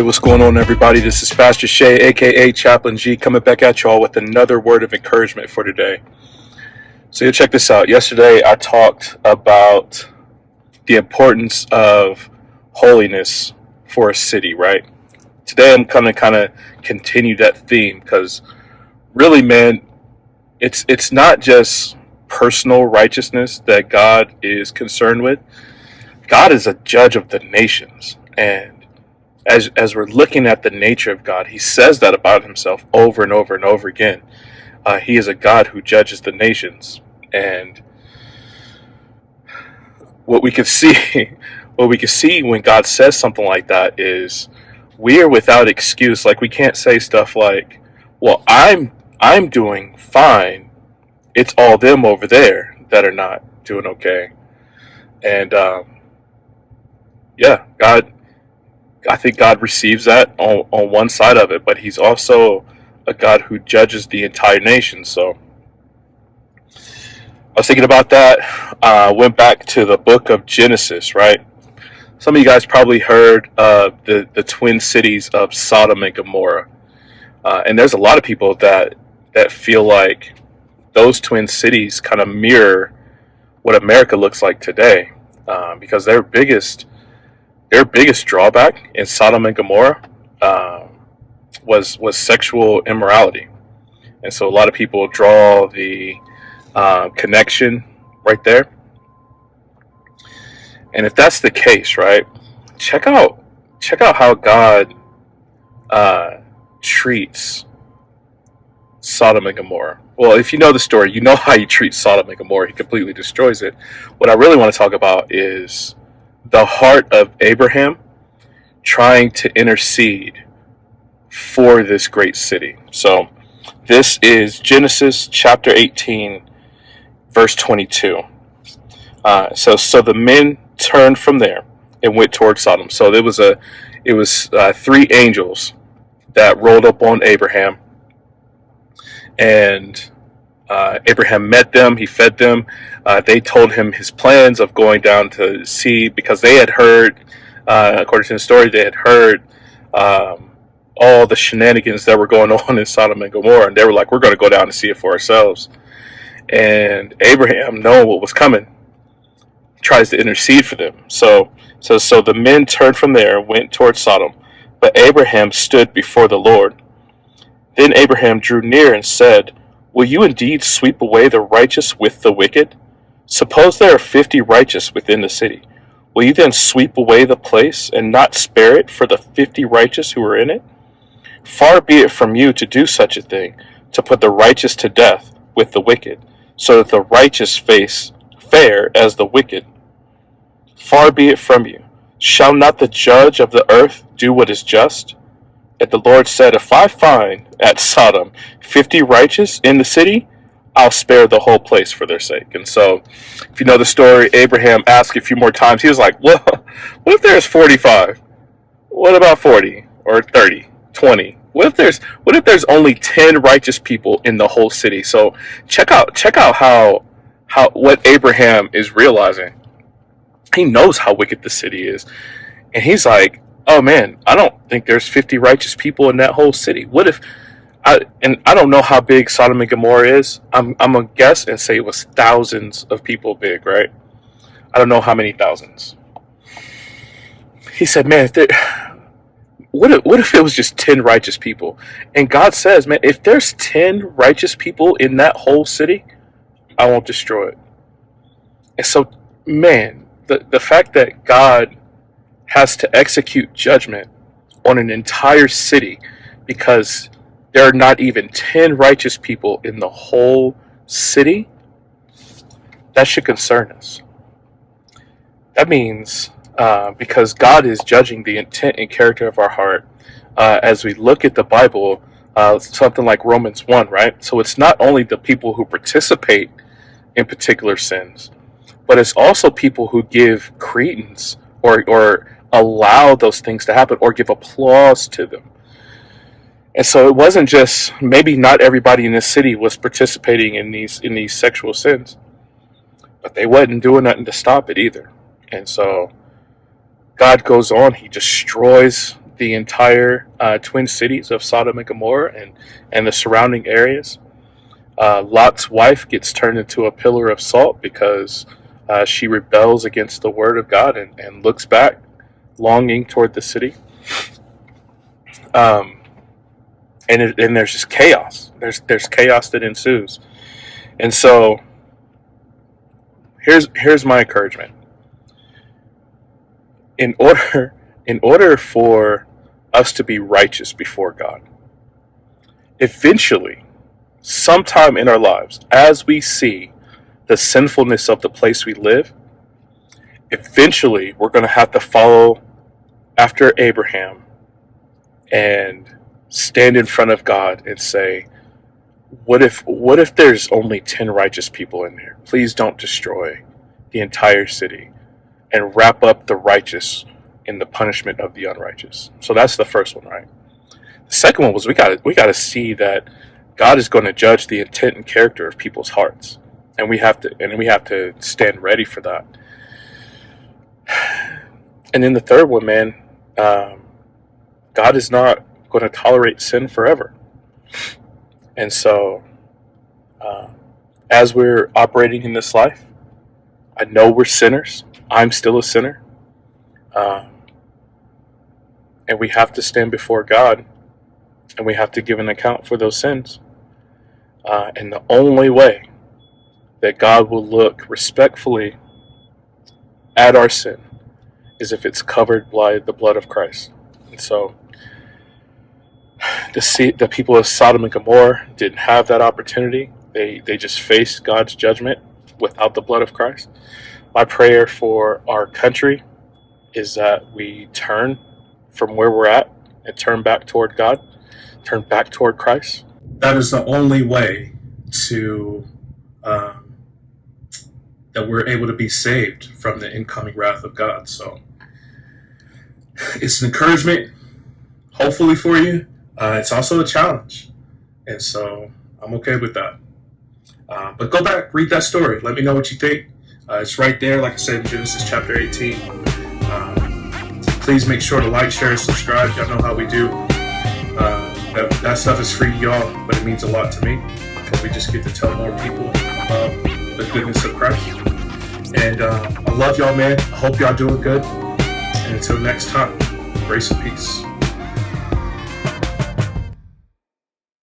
Hey, what's going on, everybody? This is Pastor Shay, aka Chaplain G, coming back at y'all with another word of encouragement for today. So you check this out. Yesterday, I talked about the importance of holiness for a city, right? Today, I'm gonna kind of continue that theme because really, man, it's not just personal righteousness that God is concerned with. God is a judge of the nations, and as we're looking at the nature of God, he says that about himself over and over and over again. He is a God who judges the nations. And what we can see, what we can see when God says something like that is we are without excuse. Like, we can't say stuff like, well, I'm doing fine. It's all them over there that are not doing okay. And yeah, I think God receives that on one side of it, but he's also a God who judges the entire nation. So I was thinking about that. Went back to the book of Genesis, right? Some of you guys probably heard the twin cities of Sodom and Gomorrah. And there's a lot of people that feel like those twin cities kind of mirror what America looks like today, because their biggest drawback in Sodom and Gomorrah was sexual immorality, and so a lot of people draw the connection right there. And if that's the case, right, check out how God treats Sodom and Gomorrah. Well, if you know the story, you know how he treats Sodom and Gomorrah. He completely destroys it. What I really want to talk about is the heart of Abraham trying to intercede for this great city. So this is Genesis chapter 18, verse 22. So the men turned from there and went toward Sodom. So it was three angels that rolled up on Abraham, and Abraham met them. He fed them. They told him his plans of going down to see, because they had heard, according to the story, they had heard all the shenanigans that were going on in Sodom and Gomorrah, and they were like, "We're going to go down and see it for ourselves." And Abraham, knowing what was coming, tries to intercede for them. So the men turned from there and went toward Sodom, but Abraham stood before the Lord. Then Abraham drew near and said, "Will you indeed sweep away the righteous with the wicked? Suppose there are 50 righteous within the city. Will you then sweep away the place and not spare it for the 50 righteous who are in it? Far be it from you to do such a thing, to put the righteous to death with the wicked, so that the righteous face fare as the wicked. Far be it from you. Shall not the judge of the earth do what is just?" And the Lord said, "If I find at Sodom 50 righteous in the city, I'll spare the whole place for their sake." And so, if you know the story, Abraham asked a few more times. He was like, "Well, what if there's 45? What about 40 or 30, 20? What if there's only 10 righteous people in the whole city?" So check out how what Abraham is realizing. He knows how wicked the city is, and he's like, "Oh man, I don't think there's 50 righteous people in that whole city. What if I don't know how big Sodom and Gomorrah is. I'm gonna guess and say it was thousands of people big, right? I don't know how many thousands." He said, "Man, what if it was just 10 righteous people?" And God says, "Man, if there's 10 righteous people in that whole city, I won't destroy it." And so, man, the fact that God has to execute judgment on an entire city because there are not even 10 righteous people in the whole city, that should concern us. That means, because God is judging the intent and character of our heart, as we look at the Bible, something like Romans 1, right? So it's not only the people who participate in particular sins, but it's also people who give credence or allow those things to happen or give applause to them. And so it wasn't just, maybe not everybody in this city was participating in these sexual sins, but they wasn't doing nothing to stop it either. And so God goes on, he destroys the entire twin cities of Sodom and Gomorrah and the surrounding areas. Lot's wife gets turned into a pillar of salt because she rebels against the word of God and looks back, longing toward the city. And there's just chaos. There's chaos that ensues. And so here's my encouragement. In order for us to be righteous before God, eventually, sometime in our lives, as we see the sinfulness of the place we live, eventually we're going to have to follow after Abraham and stand in front of God and say, what if there's only 10 righteous people in there? Please don't destroy the entire city and wrap up the righteous in the punishment of the unrighteous. So that's the first one, right? The second one was we got to see that God is going to judge the intent and character of people's hearts, and we have to stand ready for that. And then the third one, man, God is not going to tolerate sin forever. And so, as we're operating in this life, I know we're sinners. I'm still a sinner. And we have to stand before God, and we have to give an account for those sins. And the only way that God will look respectfully at our sin is if it's covered by the blood of Christ. And so the people of Sodom and Gomorrah didn't have that opportunity. They just faced God's judgment without the blood of Christ. My prayer for our country is that we turn from where we're at and turn back toward God, turn back toward Christ. That is the only way to that we're able to be saved from the incoming wrath of God. So it's an encouragement, hopefully, for you. It's also a challenge, and so I'm okay with that. But go back, read that story. Let me know what you think. It's right there, like I said, in Genesis chapter 18. Please make sure to like, share, and subscribe. Y'all know how we do. That stuff is free to y'all, but it means a lot to me because we just get to tell more people about the goodness of Christ. And I love y'all, man. I hope y'all doing good. And until next time, grace and peace.